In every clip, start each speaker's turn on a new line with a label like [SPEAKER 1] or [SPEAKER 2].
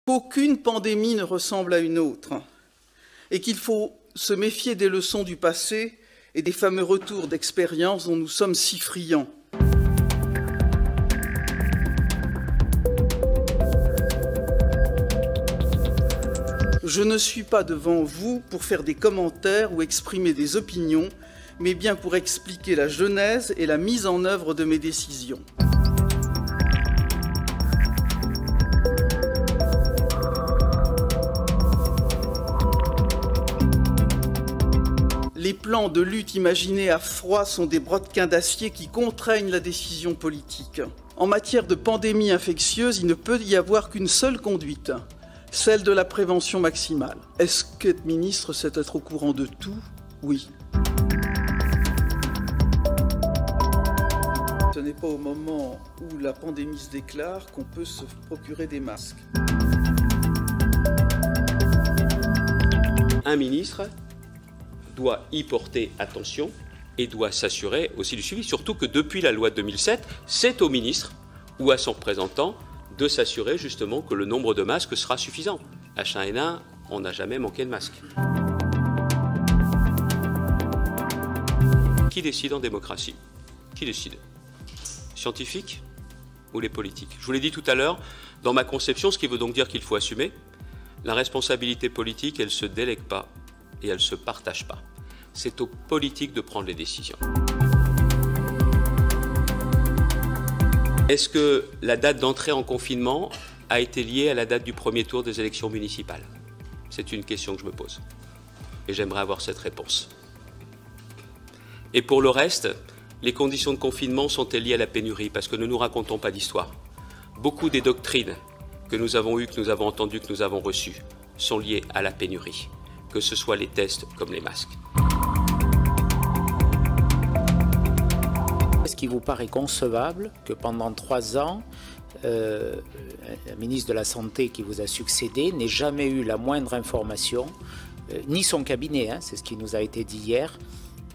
[SPEAKER 1] qu'aucune pandémie ne ressemble à une autre et qu'il faut se méfier des leçons du passé et des fameux retours d'expérience dont nous sommes si friands. Je ne suis pas devant vous pour faire des commentaires ou exprimer des opinions, mais bien pour expliquer la genèse et la mise en œuvre de mes décisions. Les plans de lutte imaginés à froid sont des brodequins d'acier qui contraignent la décision politique. En matière de pandémie infectieuse, il ne peut y avoir qu'une seule conduite, celle de la prévention maximale. Est-ce qu'être ministre, c'est être au courant de tout? Oui. Ce n'est pas au moment où la pandémie se déclare qu'on peut se procurer des masques.
[SPEAKER 2] Un ministre doit y porter attention et doit s'assurer aussi du suivi. Surtout que depuis la loi de 2007, c'est au ministre ou à son représentant de s'assurer justement que le nombre de masques sera suffisant. À H1N1, on n'a jamais manqué de masques. Qui décide en démocratie? Qui décide? Scientifiques ou les politiques? Je vous l'ai dit tout à l'heure, dans ma conception, ce qui veut donc dire qu'il faut assumer, la responsabilité politique, elle ne se délègue pas et elle ne se partage pas. C'est aux politiques de prendre les décisions. Est-ce que la date d'entrée en confinement a été liée à la date du premier tour des élections municipales? C'est une question que je me pose. Et j'aimerais avoir cette réponse. Et pour le reste, les conditions de confinement sont-elles liées à la pénurie? Parce que ne nous racontons pas d'histoire. Beaucoup des doctrines que nous avons eues, que nous avons entendues, que nous avons reçues, sont liées à la pénurie. Que ce soit les tests comme les masques.
[SPEAKER 3] Est-ce qu'il vous paraît concevable que pendant 3 ans, un ministre de la Santé qui vous a succédé n'ait jamais eu la moindre information, ni son cabinet, c'est ce qui nous a été dit hier,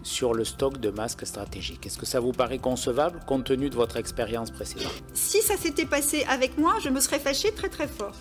[SPEAKER 3] sur le stock de masques stratégiques? Est-ce que ça vous paraît concevable compte tenu de votre expérience précédente?
[SPEAKER 4] Si ça s'était passé avec moi, je me serais fâchée très très fort.